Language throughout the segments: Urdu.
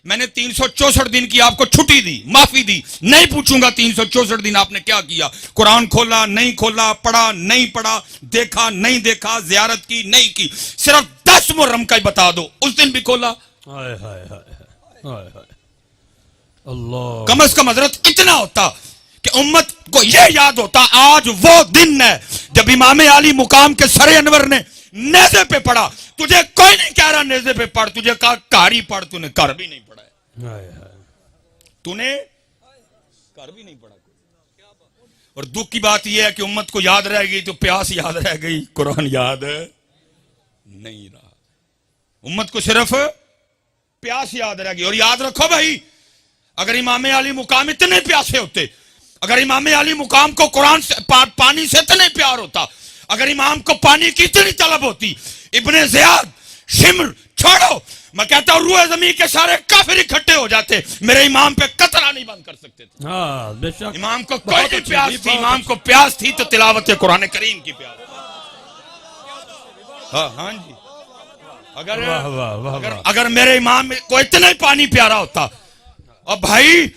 میں نے 364 دن کی آپ کو چھٹی دی، معافی دی، نہیں پوچھوں گا 364 دن آپ نے کیا کیا، قرآن کھولا نہیں کھولا، پڑھا نہیں پڑھا، دیکھا نہیں دیکھا، زیارت کی نہیں کی، صرف 10 محرم کا ہی بتا دو اس دن بھی کھولا؟ اللہ کم از کم حضرت اتنا ہوتا کہ امت کو یہ یاد ہوتا آج وہ دن ہے جب امام علی مقام کے سر انور نے نیزے پہ پڑھا. تجھے کوئی نہیں کہہ رہا نیزے پہ پڑھ، تجھے کہا کاری پڑھ، تو نے کر بھی نہیں پڑھا ہے، تو نے کر بھی نہیں پڑھا. اور دکھ کی بات یہ ہے کہ امت کو یاد رہ گئی تو پیاس یاد رہ گئی، قرآن یاد نہیں رہا. امت کو صرف پیاس یاد رہ گئی. اور یاد رکھو بھائی، اگر امام علی مقام اتنے پیاسے ہوتے، اگر امام علی مقام کو قرآن سے پانی سے اتنے پیار ہوتا، اگر امام کو پانی کی اتنی طلب ہوتی، ابن زیاد، شمر چھوڑو، میں کہتا ہوں روح زمین کے سارے کافر اکٹھے ہو جاتے، میرے امام پہ قطرہ نہیں بند کر سکتے تھے. بے شک امام کو کوئی نہیں پیاس تھی، امام کو پیاس تھی تو تلاوت قرآن کریم کی پیاس. ہاں جی، اگر میرے امام کو اتنا ہی پانی پیارا ہوتا. اور بھائی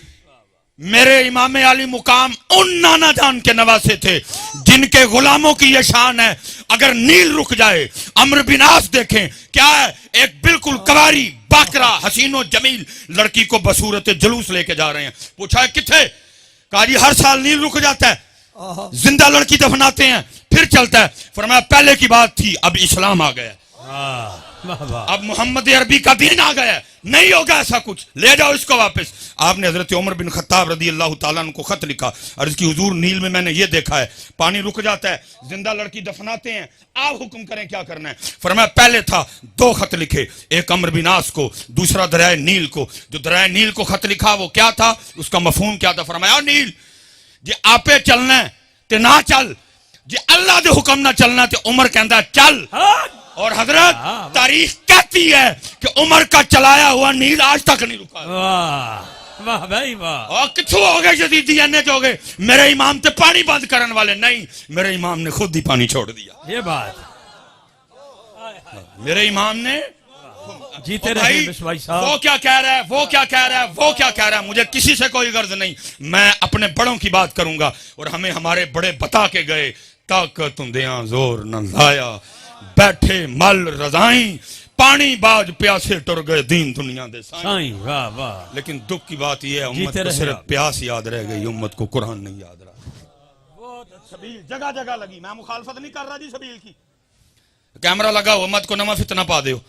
میرے امام علی مقام ان نانا جان کے نواسے تھے جن کے غلاموں کی یہ شان ہے، اگر نیل رک جائے، عمرو بن عاص دیکھیں کیا ہے، ایک بالکل کواری باکرا حسین و جمیل لڑکی کو بصورت جلوس لے کے جا رہے ہیں. پوچھا ہے کتھے؟ کہا جی ہر سال نیل رک جاتا ہے، زندہ لڑکی دفناتے ہیں پھر چلتا ہے. فرمایا پہلے کی بات تھی، اب اسلام آ گیا، اب محمد عربی کا دین آ گیا، نہیں ہوگا ایسا کچھ، لے جاؤ اس کو واپس. آپ نے حضرت عمر بن خطاب رضی اللہ تعالیٰ عنہ کو خط لکھا، عرض کی حضور نیل میں نے یہ دیکھا ہے، پانی رک جاتا ہے، زندہ لڑکی دفناتے ہیں، آپ حکم کریں کیا کرنا ہے. فرمایا پہلے تھا 2 خط لکھے، ایک عمرو بن عاص کو، دوسرا دریائے نیل کو. جو دریائے نیل کو خط لکھا وہ کیا تھا، اس کا مفہوم کیا تھا؟ فرمایا نیل جی آپے چلنا ہے تے نہ چل، جی اللہ دے حکم نہ چلنا تے عمر کہندا چل. اور حضرت تاریخ کہتی ہے کہ عمر کا چلایا ہوا نیل آج تک نہیں رکا. واہ بھائی واہ. اور کتھوں ہو گئے جدیدی اینے جو ہو گئے، میرے امام تے پانی بند کرن والے نہیں، میرے امام نے خود ہی پانی چھوڑ دیا. یہ بات میرے امام نے جیتے رہے بھائی صاحب. وہ کیا کہہ رہا ہے، وہ کیا کہہ رہا ہے، وہ کیا کہہ رہا ہے، مجھے کسی سے کوئی غرض نہیں. میں اپنے بڑوں کی بات کروں گا، اور ہمیں ہمارے بڑے بتا کے گئے، طاقت دیاں زور نہ لایا، بیٹھے مل رضائیں، پانی باج پیاسے ٹر گئے دین دنیا دے سائیں. واہ واہ. لیکن دکھ کی بات یہ ہے امت کو صرف پیاس یاد رہ گئی، امت کو قرآن نہیں یاد رہا. سبیل جگہ جگہ لگی، میں مخالفت نہیں کر رہا جی سبیل کی، کیمرہ لگا ہو امت کو نما فتنہ پا دے ہو،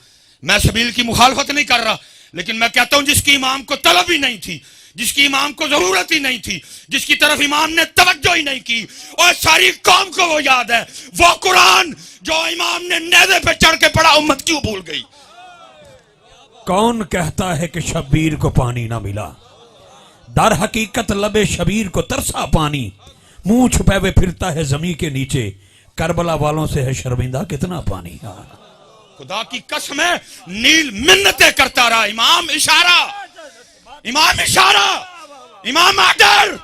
میں سبیل کی مخالفت نہیں کر رہا، لیکن میں کہتا ہوں جس کی امام کو طلب ہی نہیں تھی، جس کی امام کو ضرورت ہی نہیں تھی، جس کی طرف امام نے توجہ ہی نہیں کی، اور ساری قوم کو وہ یاد ہے، وہ قرآن جو امام نے نیزے پہ چڑھ کے پڑھا، امت کیوں بھول گئی؟ کون کہتا ہے کہ شبیر کو پانی نہ ملا، در حقیقت لب شبیر کو ترسا پانی، منہ چھپے ہوئے پھرتا ہے زمین کے نیچے، کربلا والوں سے ہے شرمندہ کتنا پانی. خدا کی قسم ہے نیل منتیں کرتا رہا، امام اشارہ، امام اشارہ، امام آڈر،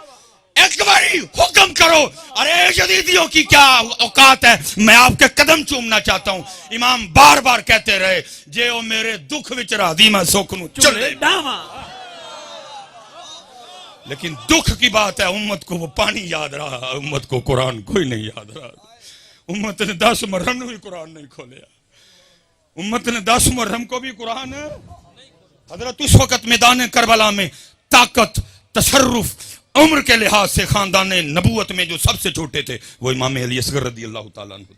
ایک باری حکم کرو. ارے جدیدیوں کی کیا اوقات ہے، میں آپ کے قدم چومنا چاہتا ہوں. امام بار بار کہتے رہے جے او میرے دکھ وچ راضی میں سکھ نو چلے. لیکن دکھ کی بات ہے امت کو وہ پانی یاد رہا، امت کو قرآن کوئی نہیں یاد رہا. امت نے 10 محرم میں بھی قرآن نہیں کھولیا، امت نے 10 محرم کو بھی قرآن. حضرت اس وقت میدان کربلا میں طاقت، تصرف، عمر کے لحاظ سے خاندان نبوت میں جو سب سے چھوٹے تھے وہ امام علی اصغر رضی اللہ تعالیٰ عنہ تھے.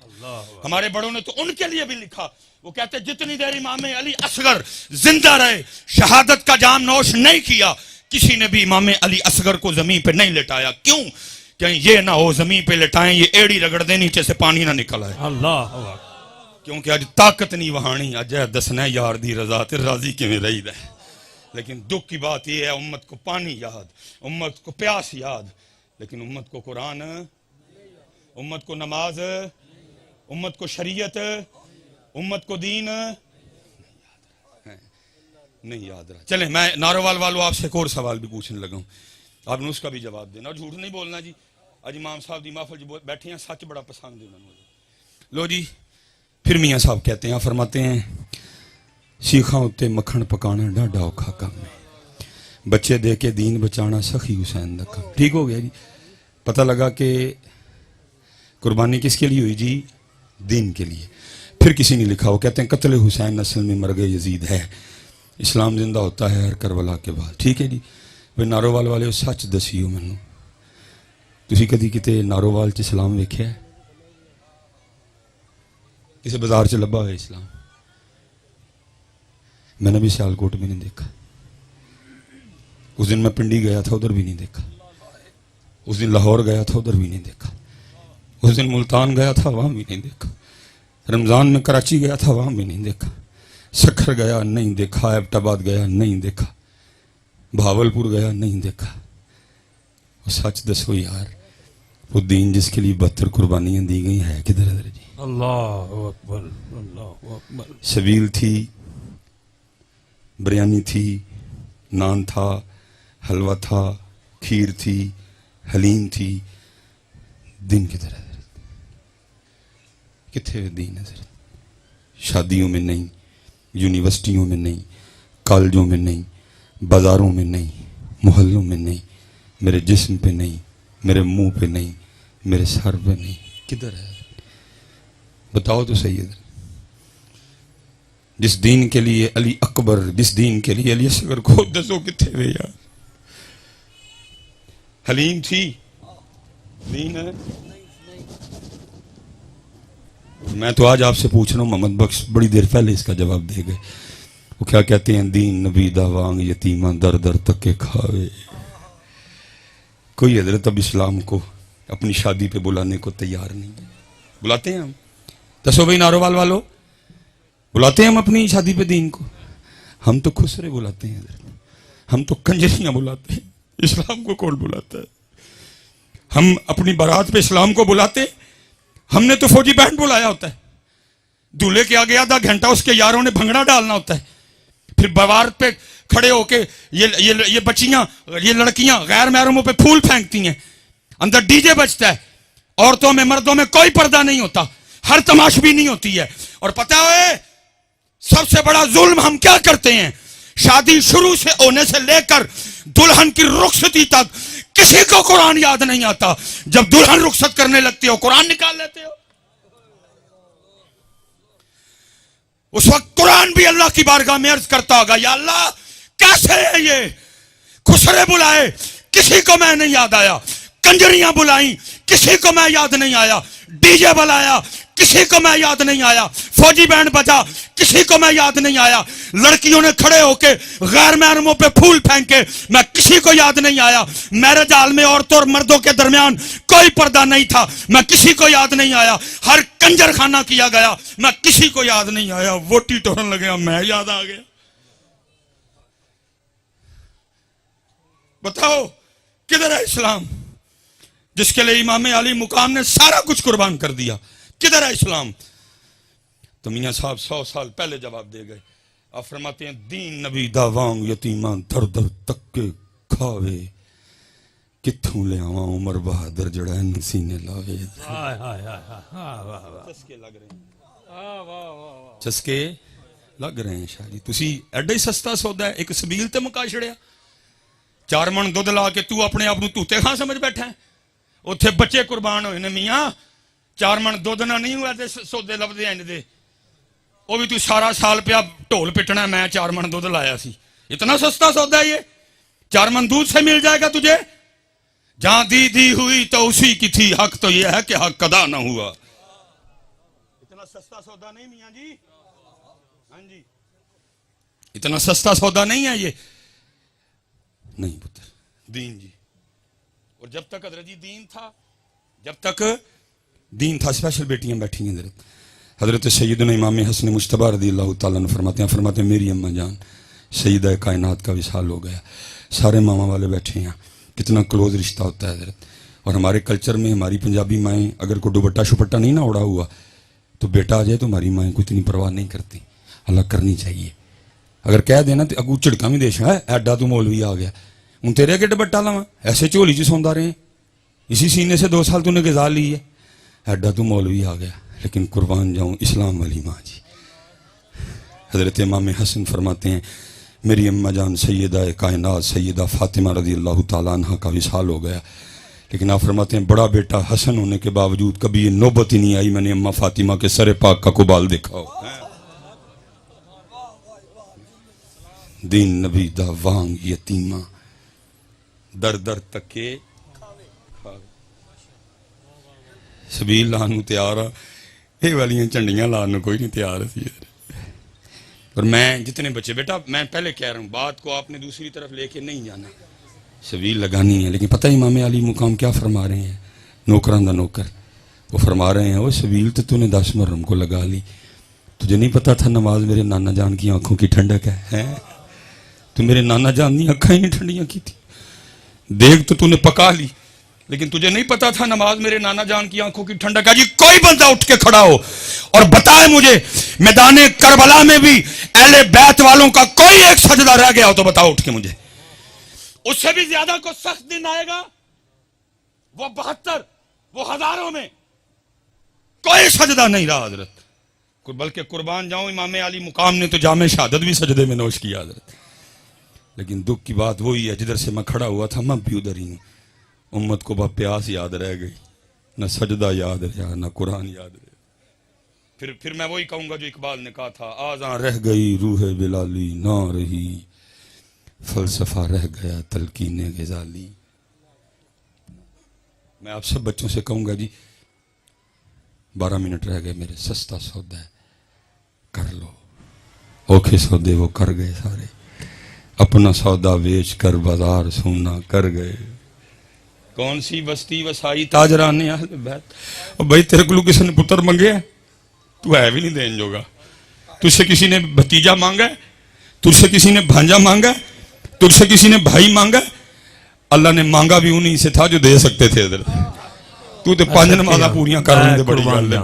ہمارے بڑوں نے تو ان کے لیے بھی لکھا، وہ کہتے جتنی دیر امام علی اصغر زندہ رہے، شہادت کا جام نوش نہیں کیا، کسی نے بھی امام علی اصغر کو زمین پہ نہیں لٹایا. کیوں؟ کہ یہ نہ ہو زمین پہ لٹائیں یہ ایڑی رگڑ دے نیچے سے پانی نہ نکل آئے. اللہ کیونکہ اج طاقت نہیں وہانی، اج دسنا یار دی رضا تے راضی کیویں رہی دا. لیکن دکھ کی بات یہ ہے امت کو پانی یاد، امت کو پیاس یاد، لیکن امت کو قرآن، امت کو نماز، امت کو شریعت، امت کو دین نہیں یاد رہا. چلیں میں ناروال والوں آپ سے ایک اور سوال بھی پوچھنے لگا ہوں، آپ نے اس کا بھی جواب دینا، اور جھوٹ نہیں بولنا جی. اج امام صاحب دی محفل جو بیٹھے ہیں سچ بڑا پسند ہے انہوں نے. لو جی پھر میاں صاحب کہتے ہیں، فرماتے ہیں سیخاں اتے مکھن پکانا ڈاڈا اوکھا کام ہے. بچے دے کے دین بچانا سخی حسین دا کام. ٹھیک ہو گیا جی. پتہ لگا کہ قربانی کس کے لیے ہوئی جی؟ دین کے لیے. پھر کسی نے لکھا، وہ کہتے ہیں قتل حسین اصل میں مرگ یزید ہے، اسلام زندہ ہوتا ہے ہر کربلا کے بعد. ٹھیک ہے جی. وہ نارووال والے سچ دسیو مینوں، تسی کدی کتے نارووال چ اسلام ویکھیا ہے؟ کسی بازار چ لبا ہوئے اسلام؟ میں نے بھی سیالکوٹ بھی نہیں دیکھا. اس دن میں پنڈی گیا تھا، ادھر بھی نہیں دیکھا. اس دن لاہور گیا تھا، ادھر بھی نہیں دیکھا. اس دن ملتان گیا تھا، وہاں بھی نہیں دیکھا. رمضان میں کراچی گیا تھا، وہاں بھی نہیں دیکھا. سکھر گیا نہیں دیکھا، ایبٹ آباد گیا نہیں دیکھا، بھاولپور گیا نہیں دیکھا. وہ سچ دسو یار، وہ دین جس کے لیے 72 قربانیاں دی گئی ہے کدھر ادھر جی؟ اللہ اکبر، اللہ اکبر. شبیل تھی، بریانی تھی، نان تھا، حلوہ تھا، کھیر تھی، حلیم تھی. دین کدھر ہے؟ کتنے دین ہے؟ شادیوں میں نہیں، یونیورسٹیوں میں نہیں، کالجوں میں نہیں، بازاروں میں نہیں، محلوں میں نہیں، میرے جسم پہ نہیں، میرے منہ پہ نہیں، میرے سر پہ نہیں. کدھر ہے؟ بتاؤ تو صحیح ہے. جس دین کے لیے علی اکبر، جس دین کے لیے علی اصغر کو دسو کتنے ہوئے یار. حلیم تھی، دین ہے. میں تو آج آپ سے پوچھ رہا ہوں، محمد بخش بڑی دیر پہلے اس کا جواب دے گئے. وہ کیا کہتے ہیں؟ دین نبی دا وانگ یتیماں در در تک کے کھاوے. کوئی حضرت اب اسلام کو اپنی شادی پہ بلانے کو تیار نہیں ہے. بلاتے ہیں ہم؟ دسو بھائی نارووال والو، بلاتے ہیں ہم اپنی شادی پہ دین کو؟ ہم تو خسرے بلاتے ہیں حضرت، ہم تو کنجریاں بلاتے ہیں. اسلام کو کون بلاتا ہے؟ ہم اپنی بارات پہ اسلام کو بلاتے؟ ہم نے تو فوجی بینڈ بلایا ہوتا ہے. دولہے کے آگے آدھا گھنٹہ اس کے یاروں نے بھنگڑا ڈالنا ہوتا ہے. پھر بوارت پہ کھڑے ہو کے یہ بچیاں، یہ لڑکیاں غیر محرموں پہ پھول پھینکتی ہیں. اندر ڈی جے بجتا ہے. عورتوں میں مردوں میں کوئی پردہ نہیں ہوتا، ہر تماش بھی نہیں ہوتی ہے. اور پتہ ہے سب سے بڑا ظلم ہم کیا کرتے ہیں؟ شادی شروع سے ہونے سے لے کر دلہن کی رخصتی تک کسی کو قرآن یاد نہیں آتا. جب دلہن رخصت کرنے لگتی ہو قرآن نکال لیتے ہو. اس وقت قرآن بھی اللہ کی بارگاہ میں عرض کرتا ہوگا، یا اللہ کیسے ہے یہ؟ خسرے بلائے، کسی کو میں نہیں یاد آیا. کنجریاں بلائیں، کسی کو میں یاد نہیں آیا. ڈی جے بلایا، کسی کو میں یاد نہیں آیا. فوجی بینڈ بجا، کسی کو میں یاد نہیں آیا. لڑکیوں نے کھڑے ہو کے غیر محرموں پہ پھول پھینکے، میں کسی کو یاد نہیں آیا. میرج ہال میں عورتوں اور مردوں کے درمیان کوئی پردہ نہیں تھا، میں کسی کو یاد نہیں آیا. ہر کنجر خانہ کیا گیا، میں کسی کو یاد نہیں آیا. ووٹی ٹورن لگے، میں یاد آ گیا. بتاؤ کدھر ہے اسلام جس کے لیے امام علی مقام نے سارا کچھ قربان کر دیا؟ کدھر ہے اسلام؟ تو میاں صاحب 100 سال پہلے جواب دے گئے. آپ فرماتے ہیں دین نبی دا وانگ یتیماں در در تک کے کھاوے. کتھوں لے آواں عمر بہادر جڑا ان سینے لاوے. چسکے لگ رہے ہیں، چسکے لگ رہے ہیں. شاہ جی تسی ایڈا ہی سستا سودا ہے، ایک سبیل تے مکا چھڑیا. 4 من دودھ لا کے تو اپنے آپ نو توتے خان سمجھ بیٹھا ہے. اتھے بچے قربان ہوئے نے میاں. 4 من دودھ نہ نہیں ہوا تے سودے لبدے ہیں دے. وہ بھی تو سارا سال پیا ڈھول پٹنا. میں 4 من دودھ لایا سی. اتنا سستا سودا ہے یہ؟ 4 من دودھ سے مل جائے گا تجھے. جہاں دی ہوئی تو اسی کی تھی. حق تو یہ ہے کہ حق ادا نہ ہوا. اتنا سستا سودا نہیں میاں جی. ہاں جی اتنا سستا سودا نہیں ہے یہ. نہیں پتر دین جی. اور جب تک حضرت جی دین تھا، جب تک دین تھا، اسپیشل بیٹیاں بیٹھی ہیں حضرت سیدنا امام حسن مجتبی رضی اللہ تعالیٰ عنہ فرماتے ہیں میری اماں جان سیدہ کائنات کا وصال ہو گیا. سارے ماما والے بیٹھے ہیں. کتنا کلوز رشتہ ہوتا ہے حضرت. اور ہمارے کلچر میں ہماری پنجابی مائیں اگر کوئی دوپٹہ شپٹا نہیں نہ اڑا ہوا تو بیٹا آ جائے تو ہماری مائیں کو اتنی پرواہ نہیں کرتی. اللہ کرنی چاہیے. اگر کہہ دینا تو اگو چڑکا بھی دیش ہے ایڈا تو مولوی آ گیا ہوں تیرے اگے دوپٹہ لاواں ایسے جھولی چ سوندا رہے اسی سینے سے 2 سال تو نے غذا لی ہے. ایڈا تو مولوی آ گیا. لیکن قربان جاؤں اسلام والی ماں جی. حضرت امام حسن فرماتے ہیں میری اماں جان سیدہ کائنات سیدہ فاطمہ رضی اللہ تعالیٰ عنہ کا وصال ہو گیا، لیکن آپ فرماتے ہیں بڑا بیٹا حسن ہونے کے باوجود کبھی یہ نوبت ہی نہیں آئی میں نے اماں فاطمہ کے سر پاک کا قبال دیکھا ہو۔ دین نبی دا وانگ یتیمہ در در تکے سبیل لانو تیار یہ والیاں چنڈیاں لانو کوئی نہیں تیار سی۔ اور میں جتنے بچے بیٹا میں پہلے کہہ رہا ہوں بات کو آپ نے دوسری طرف لے کے نہیں جانا، سبیل لگانی ہے، لیکن پتہ امام علی مقام کیا فرما رہے ہیں؟ نوکران دا نوکر وہ فرما رہے ہیں وہ سبیل تو نے 10 محرم کو لگا لی، تجھے نہیں پتا تھا نماز میرے نانا جان کی آنکھوں کی ٹھنڈک ہے؟ تو میرے نانا جان دی آنکھیں ہی ٹھنڈیاں کی تھی، دیکھ تو نے پکا لی، لیکن تجھے نہیں پتا تھا نماز میرے نانا جان کی آنکھوں کی ٹھنڈک ہے۔ جی کوئی بندہ اٹھ کے کھڑا ہو اور بتائے مجھے میدان کربلا میں بھی اہل بیت والوں کا کوئی ایک سجدہ رہ گیا ہو تو بتاؤ اٹھ کے مجھے، اس سے بھی زیادہ کو سخت دن آئے گا، وہ 72 وہ ہزاروں میں کوئی سجدہ نہیں رہا حضرت، بلکہ قربان جاؤں امام علی مقام نے تو جامع شہادت بھی سجدے میں نوش کیا حضرت۔ لیکن دکھ کی بات وہی ہے جدھر سے میں کھڑا ہوا تھا میں بھی ادھر ہی ہوں، امت کو بہت پیاس یاد رہ گئی، نہ سجدہ یاد رہا نہ قرآن یاد رہا۔ پھر میں وہی کہوں گا جو اقبال نے کہا تھا، آزاں رہ گئی روح بلالی نہ رہی فلسفہ رہ گیا تلقین غزالی۔ میں آپ سب بچوں سے کہوں گا جی 12 منٹ رہ گئے میرے، سستا سودا ہے کر لو، اوکھے سودے وہ کر گئے سارے، اپنا سودا بیچ کر بازار سونا کر گئے، کون سی بستی وسائی تاجران اہل بیت۔ اور بھائی تیرے کو کسی نے پتر منگے ہے تو ہے بھی نہیں دین جوگا، تجھ سے کسی نے بھتیجا مانگا ہے، تجھ سے کسی نے بھانجا مانگا ہے، تجھ سے کسی نے بھائی مانگا ہے؟ اللہ نے مانگا بھی انہی سے تھا جو دے سکتے تھے حضرت۔ تو تے 5 نمازاں پوریاں کر لیں تے بڑی گل ہے،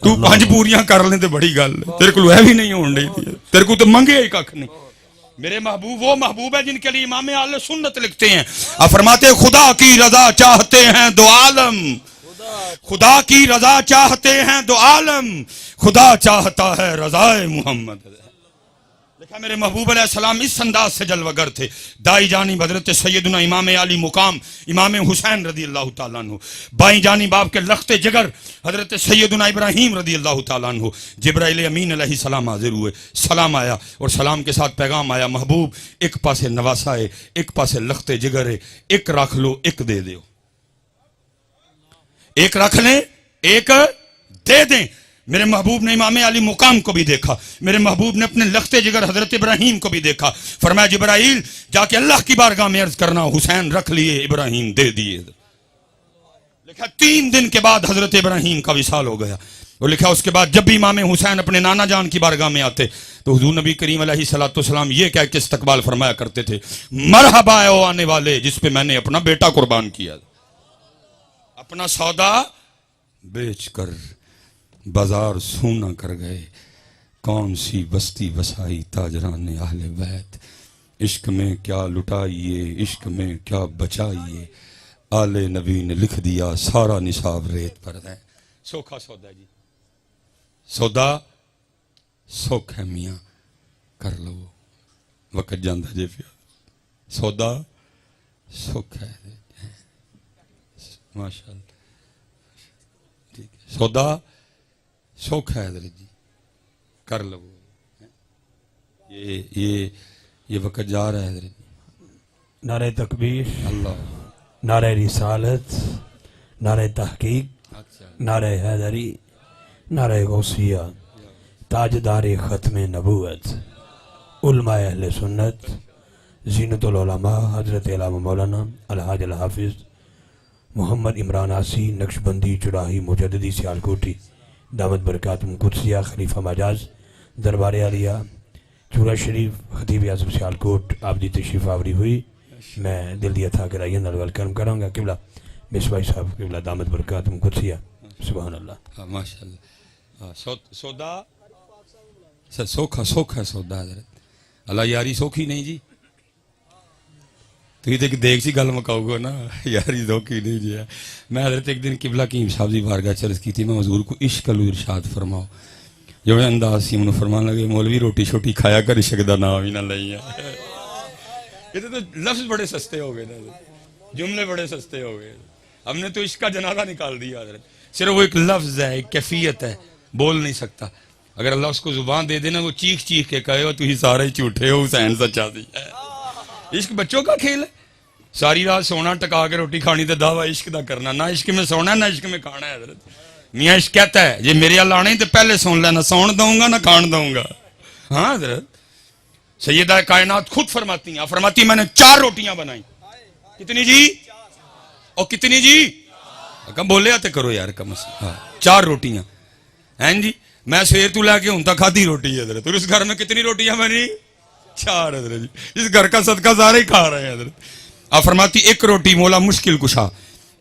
تو 5 پوریاں کر لیں تے بڑی گل ہے، تیرے کو ہے بھی نہیں ہون رہی تھی، تیرے کو تو منگے ہی ککھ نہیں۔ میرے محبوب وہ محبوب ہے جن کے لیے امام اہل سنت لکھتے ہیں، آپ فرماتے خدا کی رضا چاہتے ہیں دو عالم، خدا کی رضا چاہتے ہیں دو عالم، خدا چاہتا ہے رضائے محمد۔ دیکھا میرے محبوب علیہ السلام اس انداز سے جلوہ گر تھے، دائی جانب حضرت سیدنا امام علی مقام امام حسین رضی اللہ تعالیٰ عنہ، بائیں جانب آپ کے لخت جگر حضرت سیدنا ابراہیم رضی اللہ تعالیٰ عنہ۔ جبرائیل امین علیہ السلام حاضر ہوئے، سلام آیا اور سلام کے ساتھ پیغام آیا، محبوب ایک پاسے نواسا ہے، ایک پاسے لخت جگر ہے، ایک رکھ لو ایک دے دیو، ایک رکھ لیں ایک دے دیں۔ میرے محبوب نے امام علی مقام کو بھی دیکھا، میرے محبوب نے اپنے لخت جگر حضرت ابراہیم کو بھی دیکھا، فرمایا جبرائیل جا کے اللہ کی بارگاہ میں عرض کرنا حسین رکھ لیے ابراہیم دے دیے۔ لکھا 3 دن کے بعد حضرت ابراہیم کا وصال ہو گیا، اور لکھا اس کے بعد جب بھی امام حسین اپنے نانا جان کی بارگاہ میں آتے تو حضور نبی کریم علیہ السلام یہ کہہ کے استقبال فرمایا کرتے تھے، مرحبا ہے او آنے والے جس پہ میں نے اپنا بیٹا قربان کیا، اپنا سودا بیچ کر بازار سونا کر گئے، کون سی بستی بسائی تاجران اہل بیت، عشق میں کیا لٹائیے عشق میں کیا بچائیے، آل نبی نے لکھ دیا سارا نصاب ریت پر ہے۔ سوکھا سودا جی، سودا سوکھ ہے میاں کر لو، وقت جاندہ جے پیا، سودا سوکھ ہے ماشاءاللہ، ٹھیک ہے، سودا سوکھ ہے حضرت جی کر لو، یہ وقت جا رہا ہے حضرت جی۔ نعرہ تکبیر، اللہ، نعرہ رسالت، نعرہ تحقیق، نعرہ حیدری، نعرہ غوثیہ، تاجدار ختم نبوت، علماء اہل سنت، زینت العلماء حضرت علامہ مولانا الحاج الحافظ محمد عمران آسی نقشبندی چراہی مجددی سیالکوٹی دامت برکاتہم قدسیہ خلیفہ مجاز دربار عالیہ چورا شریف خطیب اعظم سیالکوٹ آپ دی تشریف آوری ہوئی، میں دل دیا تھا کہ رائین نلوال کرم کروں گا قبلہ مصباحی صاحب قبلہ دامت برکاتہم قدسیہ، سبحان اللہ ماشاءاللہ۔ سودا سوکھا سوکھا سودا حضرت، اللہ یاری سوکھی نہیں جی، تو یہ دیکھ دیکھ سی گل مکاؤ گا نا، یاری سوکھی نہیں جی۔ میں حضرت ایک دن قبلہ کی صاحب دی بارگاہ چرز کی تھی، میں حضور کو عشق لو ارشاد فرماؤ، جو انداز سی انہوں فرمان لگے مولوی روٹی شوٹی کھایا کر عشق دا نام ہی نہ لئی ہے. یہ تو لفظ بڑے سستے ہو گئے نا, جملے بڑے سستے ہو گئے. ہم نے تو عشق کا جنازہ نکال دیا حضرت. صرف وہ ایک لفظ ہے, ایک کیفیت ہے, بول نہیں سکتا. اگر اللہ اس کو زبان دے دینا وہ چیخ چیخ کے کہے ہو تو ہی سارے ہی جھوٹے ہو, حسین سچا دی ہے. عشق بچوں کا کھیل ہے. ساری رات سونا ٹکا کے روٹی کھانی تو دعویٰ عشق دا کرنا. نہ عشق میں سونا ہے نہ عشق میں کھانا ہے حضرت. میاں عشق کہتا ہے جی میرے اللہ آنے تو پہلے سن لینا, سون دوں گا نہ کھان دوں گا. ہاں حضرت سیدہ کائنات خود فرماتی ہیں, فرماتی میں نے 4 روٹیاں بنائی. کتنی جی؟ اور کتنی جی؟ کم بولے آتے کرو یار کم سے. 4 روٹیاں ہیں جی. میں سویر تو لے کے ہوں تک کھاتی روٹی ہے حضرت. اور اس گھر میں کتنی روٹیاں بنی؟ 4 حضرت جی. اس گھر کا صدقہ سارے ہی کھا رہے ہیں حضرت. آپ فرماتی 1 روٹی مولا مشکل کشا,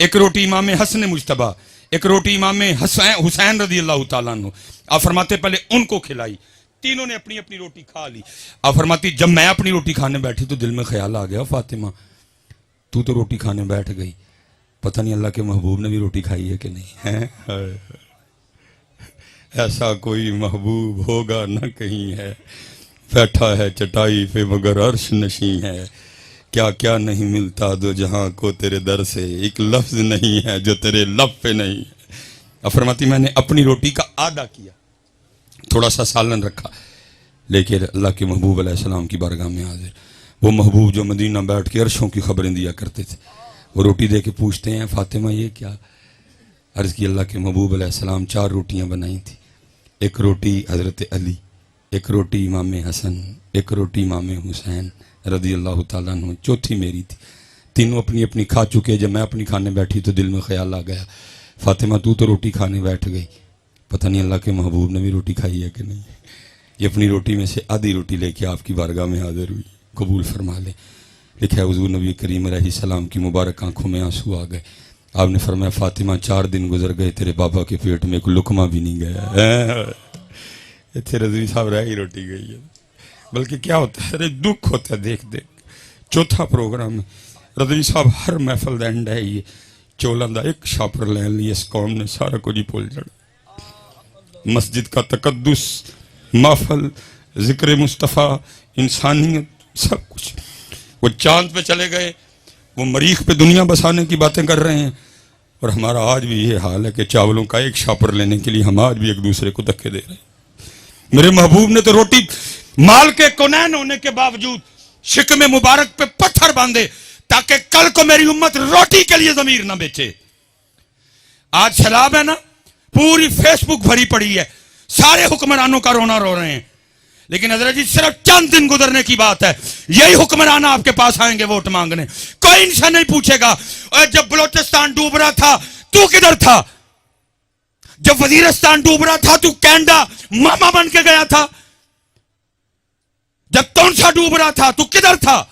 1 روٹی امام حسن مجتبیٰ, 1 روٹی امام حسین رضی اللہ تعالیٰ عنہ. آپ فرماتے پہلے ان کو کھلائی. تینوں نے اپنی اپنی روٹی کھا لی. آپ فرماتی جب میں اپنی روٹی کھانے بیٹھی تو دل میں خیال آ گیا فاطمہ تو روٹی کھانے بیٹھ گئی, پتہ نہیں اللہ کے محبوب نے بھی روٹی کھائی ہے کہ نہیں. ایسا کوئی محبوب ہوگا نہ کہیں ہے, بیٹھا ہے چٹائی پہ مگر عرش نشیں ہے. کیا کیا نہیں ملتا دو جہاں کو تیرے در سے, ایک لفظ نہیں ہے جو تیرے لب پہ نہیں ہے. اب فرماتی میں نے اپنی روٹی کا آدھا کیا, تھوڑا سا سالن رکھا, لیکن اللہ کے محبوب علیہ السلام کی بارگاہ میں حاضر. وہ محبوب جو مدینہ بیٹھ کے عرشوں کی خبریں دیا کرتے تھے, وہ روٹی دے کے پوچھتے ہیں فاطمہ یہ کیا؟ عرض کی اللہ کے محبوب علیہ السلام 4 روٹیاں بنائی تھی. 1 روٹی حضرت علی, 1 روٹی امام حسن, 1 روٹی امام حسین رضی اللہ تعالیٰ عنہ, چوتھی میری تھی. تینوں اپنی اپنی کھا چکے. جب میں اپنی کھانے بیٹھی تو دل میں خیال آ گیا فاطمہ تو روٹی کھانے بیٹھ گئی, پتہ نہیں اللہ کے محبوب نے بھی روٹی کھائی ہے کہ نہیں. یہ اپنی روٹی میں سے آدھی روٹی لے کے آپ کی بارگاہ میں حاضر ہوئی, قبول فرما لیں. لکھا ہے حضور نبی کریم علیہ السلام کی مبارک آنکھوں میں آنسو آ گئے. آپ نے فرمایا فاطمہ 4 دن گزر گئے تیرے بابا کے پیٹ میں ایک لقمہ بھی نہیں گیا. اتنے رضوی صاحب رہ ہی روٹی گئی ہے. بلکہ کیا ہوتا ہے ارے دکھ ہوتا ہے دیکھ دیکھ. چوتھا پروگرام رضوی صاحب ہر محفل دا اینڈ ہے یہ چولاں دا ایک شاپر لین لی اس قوم نے سارا کچھ ہی بھول جانا. مسجد کا تقدس, محفل, ذکر مصطفیٰ, انسانیت, سب کچھ. وہ چاند پہ چلے گئے, وہ مریخ پہ دنیا بسانے کی باتیں کر رہے ہیں, اور ہمارا آج بھی یہ حال ہے کہ چاولوں کا ایک شاپر لینے کے لیے ہم آج بھی ایک دوسرے کو دھکے دے رہے ہیں. میرے محبوب نے تو روٹی مال کے کونین ہونے کے باوجود شکم مبارک پہ پتھر باندھے تاکہ کل کو میری امت روٹی کے لیے ضمیر نہ بیچے. آج سیلاب ہے نا, پوری فیس بک بھری پڑی ہے, سارے حکمرانوں کا رونا رو رہے ہیں. لیکن حضرت جی صرف چند دن گزرنے کی بات ہے, یہی حکمران آپ کے پاس آئیں گے ووٹ مانگنے. کوئی ان سے نہیں پوچھے گا جب بلوچستان ڈوب رہا تھا تو کدھر تھا, جب وزیرستان ڈوب رہا تھا تو کینیڈا ماما بن کے گیا تھا, جب تونسا ڈوب رہا تھا تو کدھر تھا,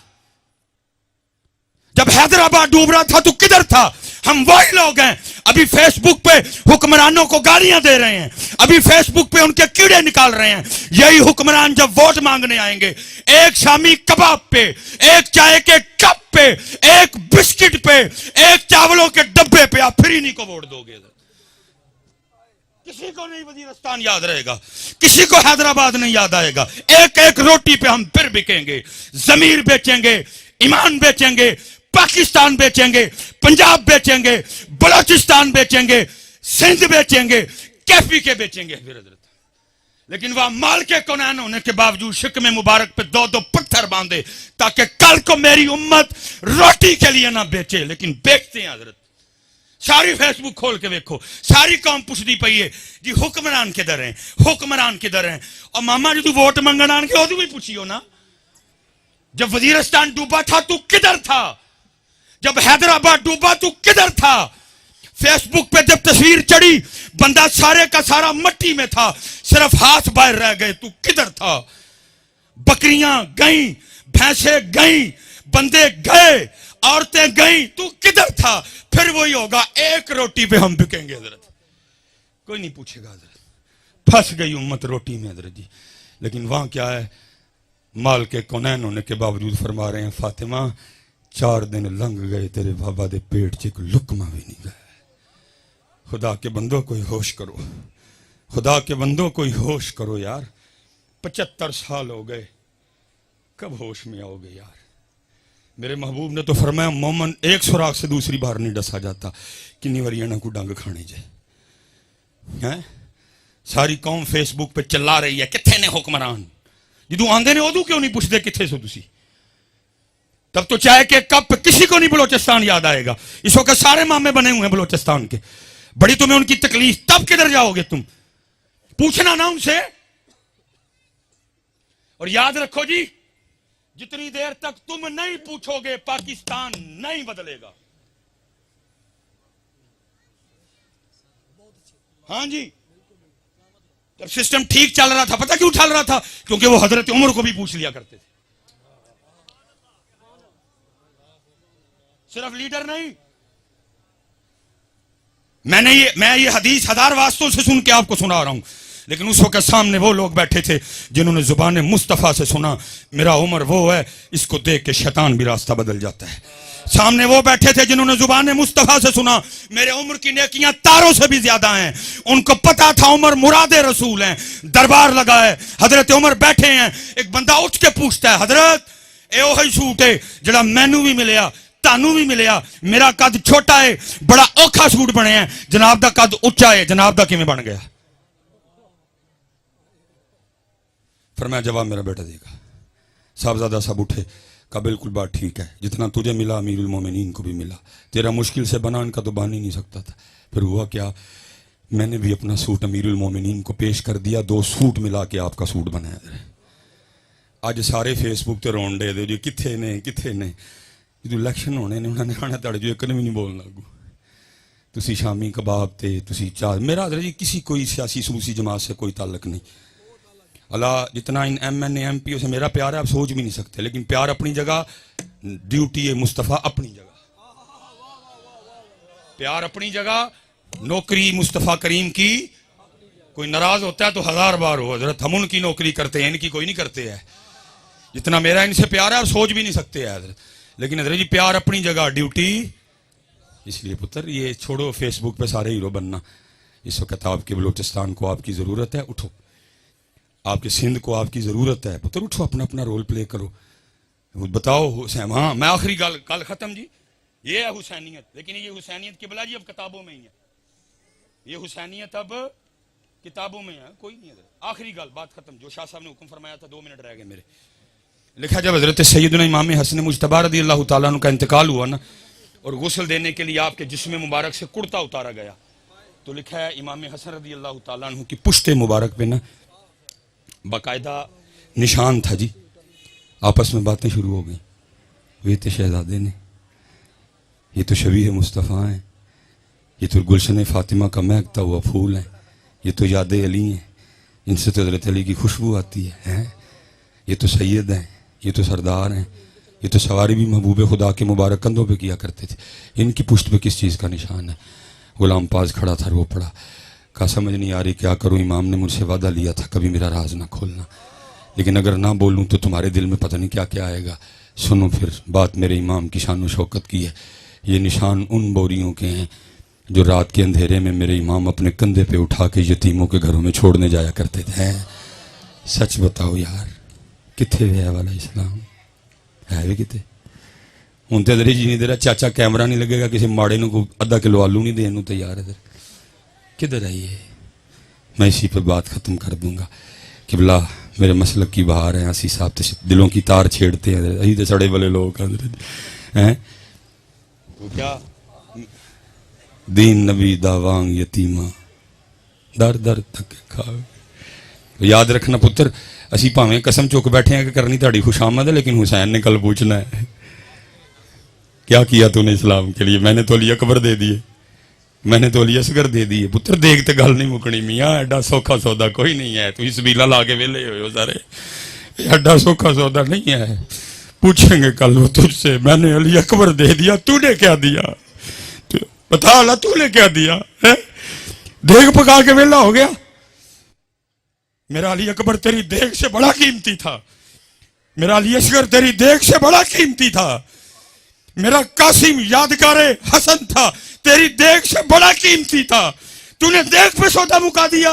جب حیدرآباد ڈوب رہا تھا تو کدھر تھا. ہم وہی لوگ ہیں ابھی فیس بک پہ حکمرانوں کو گالیاں دے رہے ہیں, ابھی فیس بک پہ ان کے کیڑے نکال رہے ہیں. یہی حکمران جب ووٹ مانگنے آئیں گے ایک شامی کباب پہ, ایک چائے کے کپ پہ, ایک بسکٹ پہ, ایک چاولوں کے ڈبے پہ آپ پھر انہی کو ووٹ دو گے. کسی کو نہیں وزیرستان یاد رہے گا, کسی کو حیدرآباد نہیں یاد آئے گا. ایک ایک روٹی پہ ہم پھر بکیں گے, ضمیر بیچیں گے, ایمان بیچیں گے, پاکستان بیچیں گے, پنجاب بیچیں گے, بلوچستان بیچیں گے, سندھ بیچیں گے, کیفی کے بیچیں گے پھر حضرت. لیکن وہ مال کے کونین ہونے کے باوجود شکم مبارک پہ 2 پتھر باندھے تاکہ کل کو میری امت روٹی کے لیے نہ بیچے. لیکن بیچتے ہیں حضرت. ساری فیس بک کھول کے دیکھو, ساری قوم پوچھتی پئی ہے جی حکمران کدھر ہیں, حکمران کدھر ہیں. اور ماما جی تو ووٹ منگن آن کے وہ بھی پوچھیو نا, جب وزیرستان ڈوبا تھا تو کدھر تھا, جب حیدرآباد ڈوبا تو کدھر تھا. فیس بک پہ جب تصویر چڑھی بندہ سارے کا سارا مٹی میں تھا, صرف ہاتھ باہر رہ گئے, تو کدھر تھا. بکریاں گئیں, بھینسیں گئیں, بندے گئے, عورتیں گئیں, تو کدھر تھا. پھر وہی ہوگا, ایک روٹی پہ ہم بکیں گے حضرت. کوئی نہیں پوچھے گا حضرت. پھنس گئی امت روٹی میں حضرت جی. لیکن وہاں کیا ہے, مال کے کونین ہونے کے باوجود فرما رہے ہیں فاطمہ 4 دن لنگ گئے تیرے بابا دے پیٹ چ ایک لقمہ بھی نہیں گیا. خدا کے بندوں کوئی ہوش کرو, خدا کے بندوں کوئی ہوش کرو یار, 75 سال ہو گئے, کب ہوش میں آؤ گے یار. میرے محبوب نے تو فرمایا مومن ایک سوراخ سے دوسری بار نہیں ڈسا جاتا, کنی وریاں کو ڈنگ کھانے جائے. ساری قوم فیس بک پہ چلا رہی ہے کتنے نے حکمران, جدو آندے نے ادو کیوں نہیں پوچھتے کتنے سو تسی. تب تو چاہے کہ کب کسی کو نہیں بلوچستان یاد آئے گا. اس وقت سارے مامے بنے ہوئے ہیں بلوچستان کے, بڑی تمہیں ان کی تکلیف, تب کدھر جاؤ گے تم, پوچھنا نا ان سے. اور یاد رکھو جی, جتنی دیر تک تم نہیں پوچھو گے پاکستان نہیں بدلے گا. ہاں جی, جب سسٹم ٹھیک چل رہا تھا, پتہ کیوں چل رہا تھا, کیونکہ وہ حضرت عمر کو بھی پوچھ لیا کرتے تھے. صرف لیڈر نہیں. میں یہ حدیث 1000 واسطوں سے سن کے آپ کو سنا رہا ہوں, لیکن اس وقت سامنے وہ لوگ بیٹھے تھے جنہوں نے زبان مصطفیٰ سے سنا میرا عمر وہ ہے, اس کو دیکھ کے شیطان بھی راستہ بدل جاتا ہے. سامنے وہ بیٹھے تھے جنہوں نے زبان مصطفیٰ سے سنا میرے عمر کی نیکیاں تاروں سے بھی زیادہ ہیں. ان کو پتا تھا عمر مراد رسول ہیں. دربار لگا ہے, حضرت عمر بیٹھے ہیں. ایک بندہ اٹھ کے پوچھتا ہے حضرت اے وہی سوٹ ہے جڑا مینو بھی ملیا تانوں بھی ملیا, میرا قد چھوٹا ہے, بڑا اوکھا سوٹ بنے ہیں, جناب دا قد اونچا ہے, جناب دا کیویں بن گیا. فرمایا جواب میرا بیٹا دے گا. صاحبزادہ صاحب اٹھے, کہا بالکل بات ٹھیک ہے, جتنا تجھے ملا امیر المومنین کو بھی ملا, تیرا مشکل سے بنا ان کا تو بن ہی نہیں سکتا تھا. پھر ہوا کیا, میں نے بھی اپنا سوٹ امیر المومنین کو پیش کر دیا, 2 سوٹ ملا کے آپ کا سوٹ بنایا. اج سارے فیس بک تے رون ڈے دے جو کتھے نے جدو الیکشن ہونے نے انہوں نے کھانا تڑ جو ایک نے بھی نہیں بولنا گو. تسی شامی کباب تے تسی چاہ, میرا حضرت جی کسی کوئی سیاسی سوسی جماعت سے کوئی تعلق نہیں. اللہ جتنا ان M N A M P O سے میرا پیار ہے آپ سوچ بھی نہیں سکتے, لیکن پیار اپنی جگہ, ڈیوٹی مصطفیٰ اپنی جگہ, پیار اپنی جگہ, نوکری مصطفیٰ کریم کی. کوئی ناراض ہوتا ہے تو 1000 بار ہو حضرت, ہم ان کی نوکری کرتے ہیں, ان کی کوئی نہیں کرتے ہیں. جتنا میرا ان سے پیار ہے آپ سوچ بھی نہیں سکتے ہیں حضرت, لیکن حضرت جی پیار اپنی جگہ, ڈیوٹی. اس لیے پتر یہ چھوڑو فیس بک پہ سارے ہیرو بننا. اس وقت آپ کے بلوچستان کو آپ کی ضرورت ہے, اٹھو. آپ کے سندھ کو آپ کی ضرورت ہے, پتر اٹھو, اپنا اپنا رول پلے کرو. بتاؤ حسین, ہاں میں آخری گل ختم جی, یہ ہے حسینیت. لیکن یہ حسینیت کی بلا جی اب کتابوں میں ہی ہے, یہ حسینیت اب کتابوں میں ہے, کوئی نہیں. آخری گل, بات ختم. جو شاہ صاحب نے حکم فرمایا تھا 2 منٹ رہ گئے میرے. لکھا جب حضرت سیدنا امام حسن مجتبی رضی اللہ تعالیٰ عنہ کا انتقال ہوا نا, اور غسل دینے کے لیے آپ کے جسم مبارک سے کرتا اتارا گیا, تو لکھا ہے امام حسن رضی اللہ تعالیٰ عنہ کی پشت مبارک پہ نا باقاعدہ نشان تھا جی. آپس میں باتیں شروع ہو گئیں, یہ تو شہزادے نے, یہ تو شبیہ مصطفیٰ ہیں, یہ تو گلشن فاطمہ کا مہکتا ہوا پھول ہے, یہ تو یاد علی ہیں, ان سے تو حضرت علی کی خوشبو آتی ہے, یہ تو سید ہیں, یہ تو سردار ہیں, یہ تو سواری بھی محبوب خدا کے مبارک کندھوں پہ کیا کرتے تھے. ان کی پشت پہ کس چیز کا نشان ہے؟ غلام پاس کھڑا تھا, رو پڑا, کہا سمجھ نہیں آ رہی کیا کروں, امام نے مجھ سے وعدہ لیا تھا کبھی میرا راز نہ کھولنا, لیکن اگر نہ بولوں تو تمہارے دل میں پتہ نہیں کیا کیا آئے گا. سنو پھر بات میرے امام کی شان و شوکت کی ہے. یہ نشان ان بوریوں کے ہیں جو رات کے اندھیرے میں میرے امام اپنے کندھے پہ اٹھا کے یتیموں کے گھروں میں چھوڑنے جایا کرتے تھے. سچ بتاؤ یار, کتنے ہے والا اسلام ہے بھی کتنے؟ ہوں تو ادھر جی نہیں دے رہا, چاچا کیمرہ نہیں لگے گا, کسی ماڑے نو کو آدھا کلو آلو نہیں دین تیار ہے. کدھر آئیے, میں اسی پہ بات ختم کر دوں گا. قبلہ میرے مسلک کی بہار ہیں, اسی صاحب دلوں کی تار چھیڑتے ہیں, اسی تو سڑے والے لوگ ہیں. تو کیا دین نبی داوانگ یتیمہ در در تک کھاؤ. یاد رکھنا پتر, اسی پاویں قسم چک بیٹھے ہیں کہ کرنی تاڑی خوش آمد ہے, لیکن حسین نے کل پوچھنا ہے کیا کیا تو نے اسلام کے لیے. میں نے تو علی اکبر دے دیے, میں نے تو علی اصغر دے دیے. پتر دیکھتے گل نہیں مکنی, میاں ایڈا سوکھا سودا کوئی نہیں ہے. تو اس بیلا لا کے ویلے ہوئے ہو سارے, ایڈا سوکھا سودا نہیں ہے. پوچھیں گے کل وہ تجھ سے, میں نے علی اکبر دے دیا, تو نے کیا دیا؟ بتا اللہ تو نے کیا دیا؟ دیکھ پکا کے ویلا ہو گیا. میرا علی اکبر تیری دیکھ سے بڑا قیمتی تھا, میرا علی اصغر تیری دیکھ سے بڑا قیمتی تھا, میرا قاسم یادگار حسن تھا, تیری دیکھ سے بڑا قیمتی تھا. تو نے دیکھ پہ سودا مکا دیا.